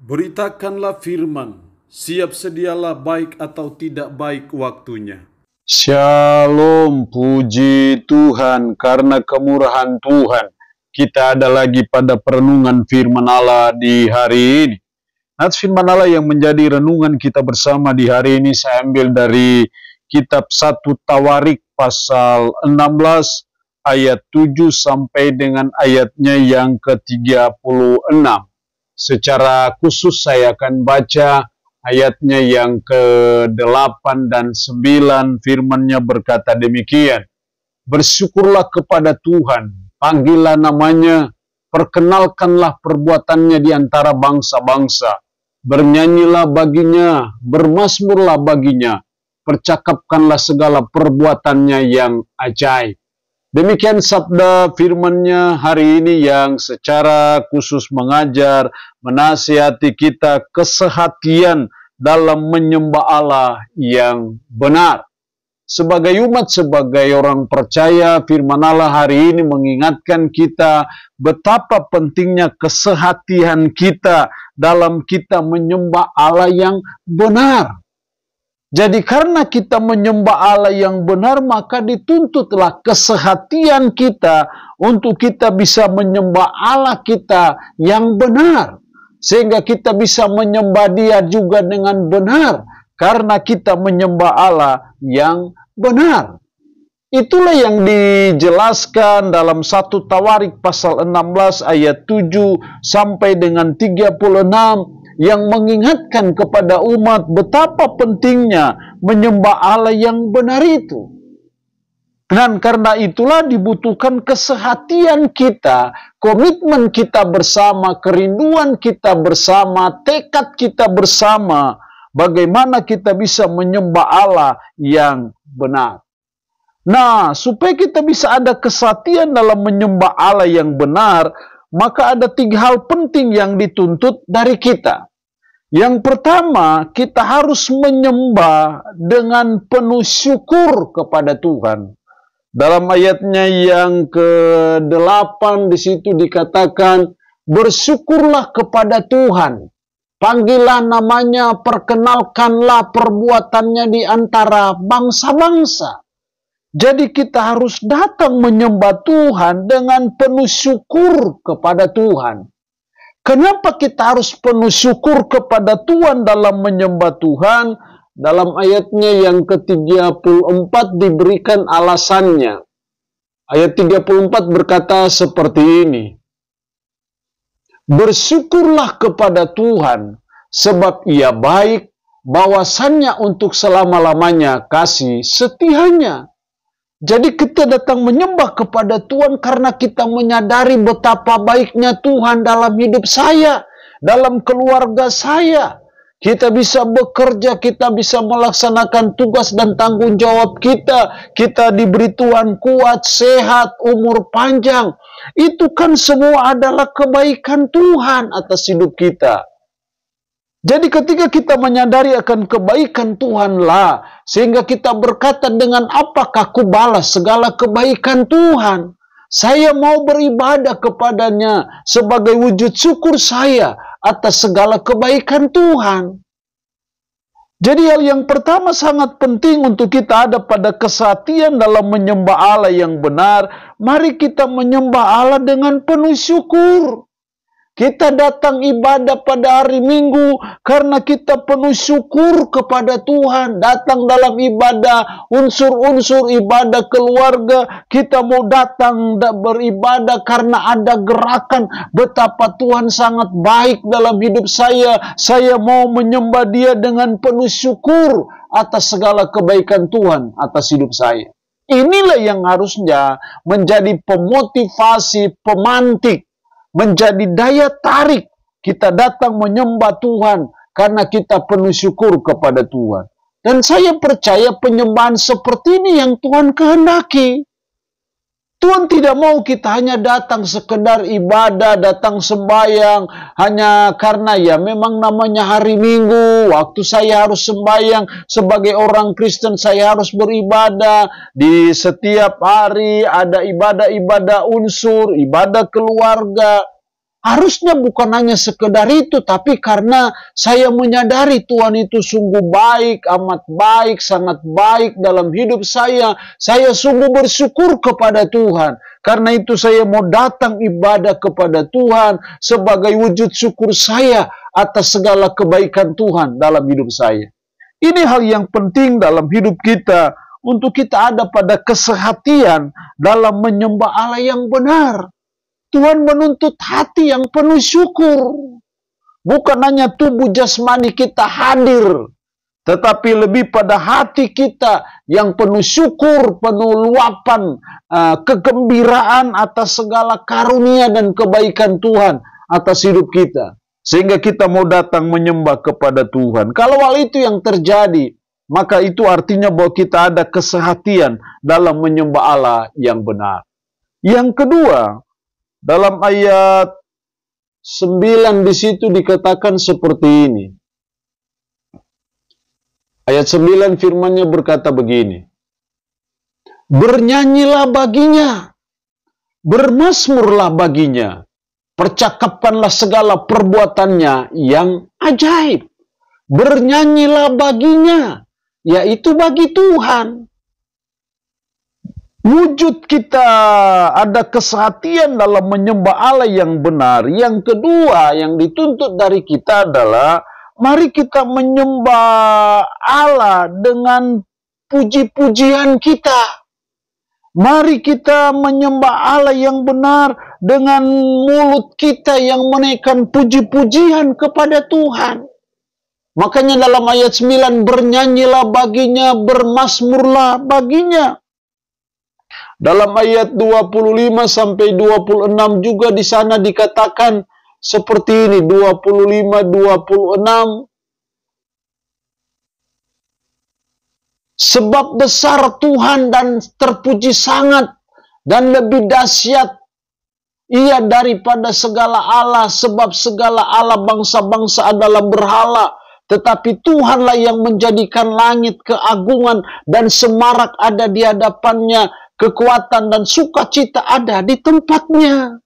Beritakanlah firman, siap sedialah baik atau tidak baik waktunya. Shalom, puji Tuhan, karena kemurahan Tuhan. Kita ada lagi pada perenungan firman Allah di hari ini. Nats firman Allah yang menjadi renungan kita bersama di hari ini saya ambil dari kitab 1 Tawarik pasal 16 ayat 7 sampai dengan ayatnya yang ke-36. Secara khusus saya akan baca ayatnya yang ke-8 dan 9, firman-Nya berkata demikian. Bersyukurlah kepada Tuhan, panggillah namanya, perkenalkanlah perbuatannya di antara bangsa-bangsa. Bernyanyilah baginya, bermazmurlah baginya, percakapkanlah segala perbuatannya yang ajaib. Demikian sabda firman-Nya hari ini yang secara khusus mengajar, menasihati kita kesehatian dalam menyembah Allah yang benar. Sebagai umat, sebagai orang percaya, firman Allah hari ini mengingatkan kita betapa pentingnya kesehatian kita dalam kita menyembah Allah yang benar. Jadi karena kita menyembah Allah yang benar, maka dituntutlah kesehatian kita untuk kita bisa menyembah Allah kita yang benar. Sehingga kita bisa menyembah Dia juga dengan benar. Karena kita menyembah Allah yang benar. Itulah yang dijelaskan dalam 1 Tawarik pasal 16 ayat 7 sampai dengan 36. Yang mengingatkan kepada umat betapa pentingnya menyembah Allah yang benar itu. Dan karena itulah dibutuhkan kesehatian kita, komitmen kita bersama, kerinduan kita bersama, tekad kita bersama, bagaimana kita bisa menyembah Allah yang benar. Nah, supaya kita bisa ada kesehatian dalam menyembah Allah yang benar, maka ada 3 hal penting yang dituntut dari kita. Yang pertama, kita harus menyembah dengan penuh syukur kepada Tuhan. Dalam ayatnya yang ke-8 di situ dikatakan, bersyukurlah kepada Tuhan. Panggillah namanya, perkenalkanlah perbuatannya di antara bangsa-bangsa. Jadi kita harus datang menyembah Tuhan dengan penuh syukur kepada Tuhan. Kenapa kita harus penuh syukur kepada Tuhan dalam menyembah Tuhan? Dalam ayatnya yang ke-34 diberikan alasannya. Ayat 34 berkata seperti ini. Bersyukurlah kepada Tuhan, sebab Ia baik, bahwasannya untuk selama-lamanya kasih setianya. Jadi kita datang menyembah kepada Tuhan karena kita menyadari betapa baiknya Tuhan dalam hidup saya, dalam keluarga saya. Kita bisa bekerja, kita bisa melaksanakan tugas dan tanggung jawab kita. Kita diberi Tuhan kuat, sehat, umur panjang. Itu kan semua adalah kebaikan Tuhan atas hidup kita. Jadi ketika kita menyadari akan kebaikan Tuhanlah, sehingga kita berkata dengan apakah aku balas segala kebaikan Tuhan. Saya mau beribadah kepadanya sebagai wujud syukur saya atas segala kebaikan Tuhan. Jadi hal yang pertama sangat penting untuk kita ada pada kesehatian dalam menyembah Allah yang benar. Mari kita menyembah Allah dengan penuh syukur. Kita datang ibadah pada hari Minggu karena kita penuh syukur kepada Tuhan. Datang dalam ibadah, unsur-unsur ibadah keluarga. Kita mau datang beribadah karena ada gerakan betapa Tuhan sangat baik dalam hidup saya. Saya mau menyembah Dia dengan penuh syukur atas segala kebaikan Tuhan atas hidup saya. Inilah yang harusnya menjadi pemotivasi, pemantik, menjadi daya tarik kita datang menyembah Tuhan karena kita penuh syukur kepada Tuhan. Dan saya percaya penyembahan seperti ini yang Tuhan kehendaki. Tuhan tidak mau kita hanya datang sekedar ibadah, datang sembahyang hanya karena ya memang namanya hari Minggu, waktu saya harus sembahyang sebagai orang Kristen, saya harus beribadah di setiap hari, ada ibadah-ibadah unsur, ibadah keluarga. Harusnya bukan hanya sekedar itu, tapi karena saya menyadari Tuhan itu sungguh baik, amat baik, sangat baik dalam hidup saya sungguh bersyukur kepada Tuhan. Karena itu saya mau datang ibadah kepada Tuhan sebagai wujud syukur saya atas segala kebaikan Tuhan dalam hidup saya. Ini hal yang penting dalam hidup kita, untuk kita ada pada kesehatian dalam menyembah Allah yang benar. Tuhan menuntut hati yang penuh syukur. Bukan hanya tubuh jasmani kita hadir, tetapi lebih pada hati kita yang penuh syukur, penuh luapan kegembiraan atas segala karunia dan kebaikan Tuhan atas hidup kita. Sehingga kita mau datang menyembah kepada Tuhan. Kalau hal itu yang terjadi, maka itu artinya bahwa kita ada kesehatian dalam menyembah Allah yang benar. Yang kedua, dalam ayat 9 di situ dikatakan seperti ini. Ayat 9 firman-Nya berkata begini. Bernyanyilah baginya, bermazmurlah baginya, percakapanlah segala perbuatannya yang ajaib. Bernyanyilah baginya, yaitu bagi Tuhan. Wujud kita ada kesehatian dalam menyembah Allah yang benar. Yang kedua yang dituntut dari kita adalah mari kita menyembah Allah dengan puji-pujian kita. Mari kita menyembah Allah yang benar dengan mulut kita yang menaikkan puji-pujian kepada Tuhan. Makanya dalam ayat 9, bernyanyilah baginya, bermazmurlah baginya. Dalam ayat 25 sampai 26 juga di sana dikatakan seperti ini, 25-26. Sebab besar Tuhan dan terpuji sangat dan lebih dahsyat Ia daripada segala Allah, sebab segala Allah bangsa-bangsa adalah berhala. Tetapi Tuhanlah yang menjadikan langit keagungan dan semarak ada di hadapannya. Kekuatan dan sukacita ada di tempatnya.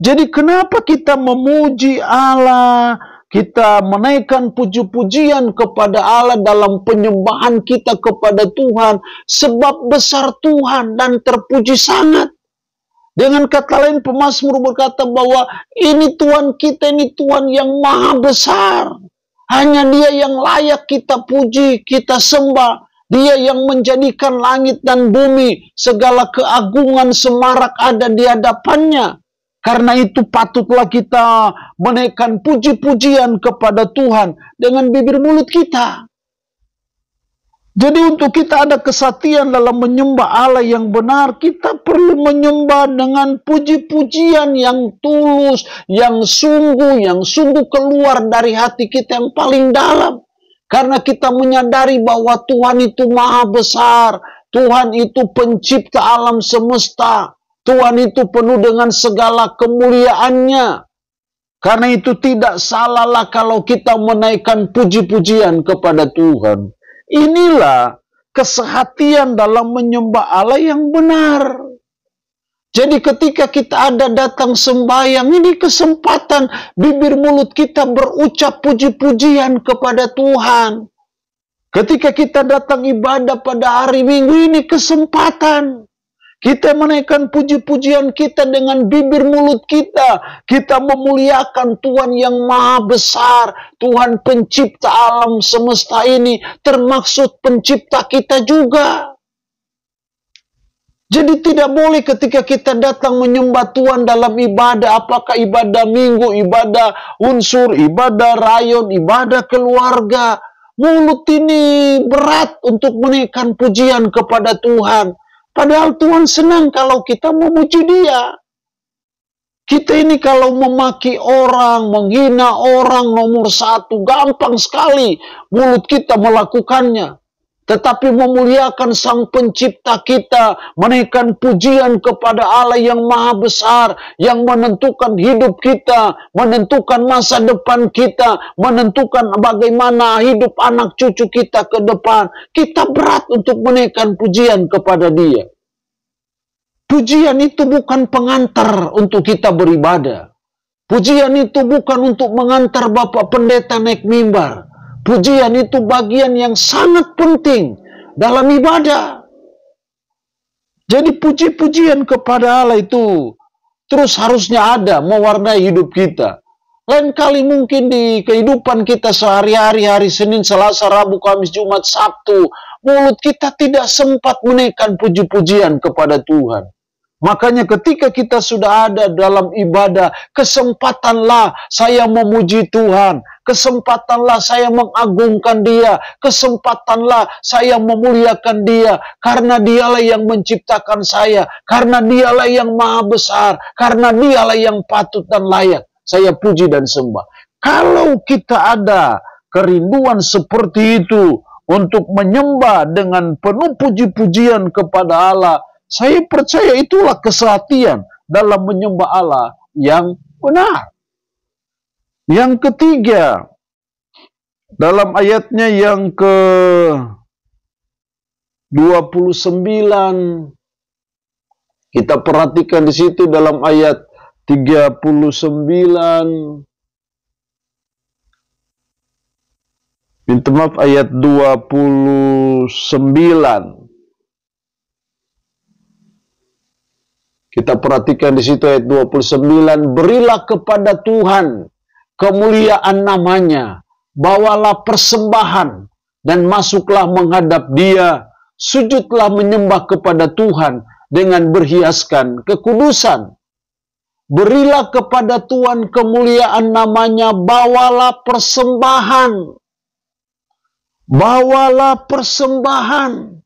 Jadi kenapa kita memuji Allah? Kita menaikkan puji-pujian kepada Allah dalam penyembahan kita kepada Tuhan. Sebab besar Tuhan dan terpuji sangat. Dengan kata lain pemazmur berkata bahwa ini Tuhan kita, ini Tuhan yang maha besar. Hanya Dia yang layak kita puji, kita sembah. Dia yang menjadikan langit dan bumi, segala keagungan semarak ada di hadapannya. Karena itu patutlah kita menaikkan puji-pujian kepada Tuhan dengan bibir mulut kita. Jadi untuk kita ada kesatian dalam menyembah Allah yang benar, kita perlu menyembah dengan puji-pujian yang tulus, yang sungguh keluar dari hati kita yang paling dalam. Karena kita menyadari bahwa Tuhan itu maha besar. Tuhan itu pencipta alam semesta. Tuhan itu penuh dengan segala kemuliaannya. Karena itu tidak salahlah kalau kita menaikkan puji-pujian kepada Tuhan. Inilah kesehatian dalam menyembah Allah yang benar. Jadi ketika kita ada datang sembahyang, ini kesempatan bibir mulut kita berucap puji-pujian kepada Tuhan. Ketika kita datang ibadah pada hari Minggu, ini kesempatan. Kita menaikkan puji-pujian kita dengan bibir mulut kita. Kita memuliakan Tuhan yang maha besar. Tuhan pencipta alam semesta ini, termaksud pencipta kita juga. Jadi tidak boleh ketika kita datang menyembah Tuhan dalam ibadah, apakah ibadah minggu, ibadah unsur, ibadah rayon, ibadah keluarga. Mulut ini berat untuk menaikkan pujian kepada Tuhan. Padahal Tuhan senang kalau kita memuji Dia. Kita ini kalau memaki orang, menghina orang nomor satu, gampang sekali mulut kita melakukannya. Tetapi memuliakan Sang Pencipta kita, menaikkan pujian kepada Allah yang maha besar, yang menentukan hidup kita, menentukan masa depan kita, menentukan bagaimana hidup anak cucu kita ke depan. Kita berat untuk menaikkan pujian kepada Dia. Pujian itu bukan pengantar untuk kita beribadah. Pujian itu bukan untuk mengantar Bapak Pendeta naik mimbar. Pujian itu bagian yang sangat penting dalam ibadah. Jadi puji-pujian kepada Allah itu terus harusnya ada mewarnai hidup kita. Lain kali mungkin di kehidupan kita sehari-hari, hari Senin, Selasa, Rabu, Kamis, Jumat, Sabtu, mulut kita tidak sempat menaikkan puji-pujian kepada Tuhan. Makanya ketika kita sudah ada dalam ibadah, kesempatanlah saya memuji Tuhan, kesempatanlah saya mengagungkan Dia, kesempatanlah saya memuliakan Dia, karena Dialah yang menciptakan saya, karena Dialah yang maha besar, karena Dialah yang patut dan layak saya puji dan sembah. Kalau kita ada kerinduan seperti itu untuk menyembah dengan penuh puji-pujian kepada Allah, saya percaya itulah kesehatian dalam menyembah Allah yang benar. Yang ketiga, dalam ayatnya yang ke-29, kita perhatikan di situ dalam ayat 39, minta maaf, ayat 29. Kita perhatikan di situ ayat 29, berilah kepada Tuhan kemuliaan namanya, bawalah persembahan dan masuklah menghadap Dia, sujudlah menyembah kepada Tuhan dengan berhiaskan kekudusan. Berilah kepada Tuhan kemuliaan namanya, bawalah persembahan. Bawalah persembahan.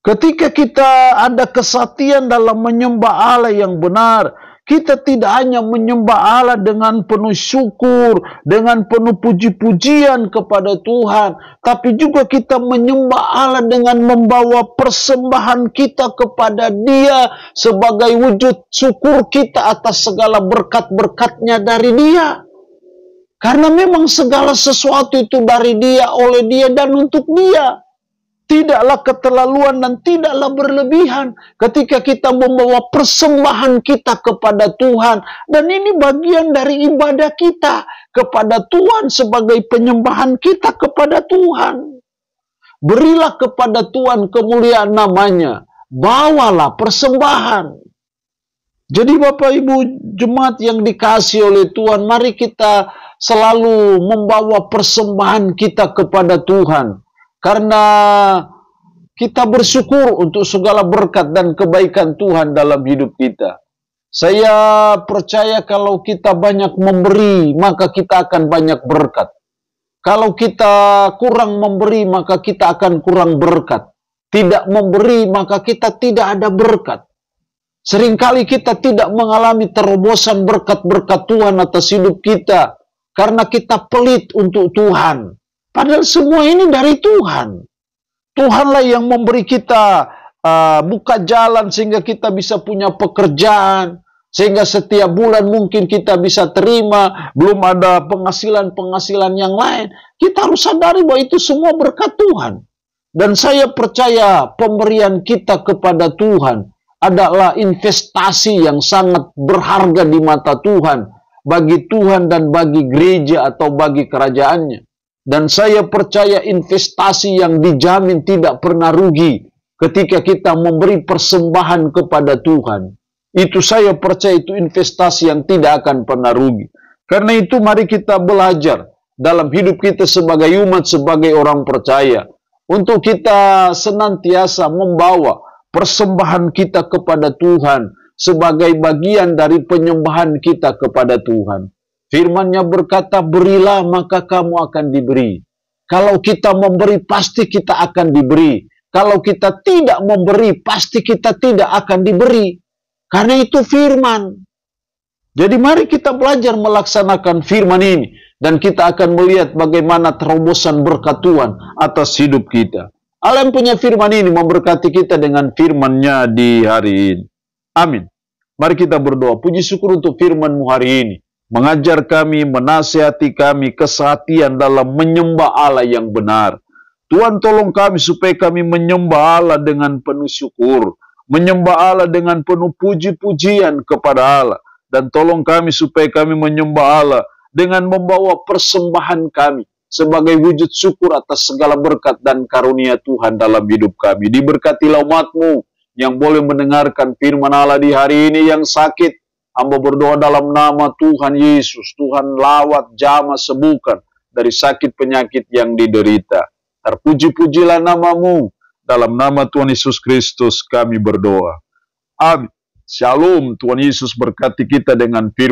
Ketika kita ada kesatian dalam menyembah Allah yang benar, kita tidak hanya menyembah Allah dengan penuh syukur, dengan penuh puji-pujian kepada Tuhan, tapi juga kita menyembah Allah dengan membawa persembahan kita kepada Dia sebagai wujud syukur kita atas segala berkat-berkatnya dari Dia. Karena memang segala sesuatu itu dari Dia, oleh Dia, dan untuk Dia. Tidaklah keterlaluan dan tidaklah berlebihan ketika kita membawa persembahan kita kepada Tuhan. Dan ini bagian dari ibadah kita kepada Tuhan sebagai penyembahan kita kepada Tuhan. Berilah kepada Tuhan kemuliaan namanya. Bawalah persembahan. Jadi Bapak Ibu jemaat yang dikasihi oleh Tuhan, mari kita selalu membawa persembahan kita kepada Tuhan. Karena kita bersyukur untuk segala berkat dan kebaikan Tuhan dalam hidup kita. Saya percaya kalau kita banyak memberi, maka kita akan banyak berkat. Kalau kita kurang memberi, maka kita akan kurang berkat. Tidak memberi, maka kita tidak ada berkat. Seringkali kita tidak mengalami terobosan berkat-berkat Tuhan atas hidup kita, karena kita pelit untuk Tuhan. Padahal semua ini dari Tuhan. Tuhanlah yang memberi kita buka jalan sehingga kita bisa punya pekerjaan. Sehingga setiap bulan mungkin kita bisa terima. Belum ada penghasilan-penghasilan yang lain. Kita harus sadari bahwa itu semua berkat Tuhan. Dan saya percaya pemberian kita kepada Tuhan adalah investasi yang sangat berharga di mata Tuhan. Bagi Tuhan dan bagi gereja atau bagi kerajaannya. Dan saya percaya investasi yang dijamin tidak pernah rugi ketika kita memberi persembahan kepada Tuhan. Itu saya percaya itu investasi yang tidak akan pernah rugi. Karena itu mari kita belajar dalam hidup kita sebagai umat, sebagai orang percaya. Untuk kita senantiasa membawa persembahan kita kepada Tuhan sebagai bagian dari penyembahan kita kepada Tuhan. Firman-Nya berkata, berilah maka kamu akan diberi. Kalau kita memberi, pasti kita akan diberi. Kalau kita tidak memberi, pasti kita tidak akan diberi. Karena itu firman. Jadi mari kita belajar melaksanakan firman ini. Dan kita akan melihat bagaimana terobosan berkat Tuhan atas hidup kita. Allah yang punya firman ini memberkati kita dengan firman-Nya di hari ini. Amin. Mari kita berdoa. Puji syukur untuk firman-Mu hari ini. Mengajar kami, menasihati kami, kesehatian dalam menyembah Allah yang benar. Tuhan tolong kami supaya kami menyembah Allah dengan penuh syukur. Menyembah Allah dengan penuh puji-pujian kepada Allah. Dan tolong kami supaya kami menyembah Allah dengan membawa persembahan kami sebagai wujud syukur atas segala berkat dan karunia Tuhan dalam hidup kami. Diberkatilah umat-Mu yang boleh mendengarkan firman Allah di hari ini yang sakit. Hamba berdoa dalam nama Tuhan Yesus. Tuhan lawat, jamah, sembuhkan dari sakit penyakit yang diderita. Terpuji-pujilah nama-Mu. Dalam nama Tuhan Yesus Kristus kami berdoa. Amin. Shalom. Tuhan Yesus berkati kita dengan firman.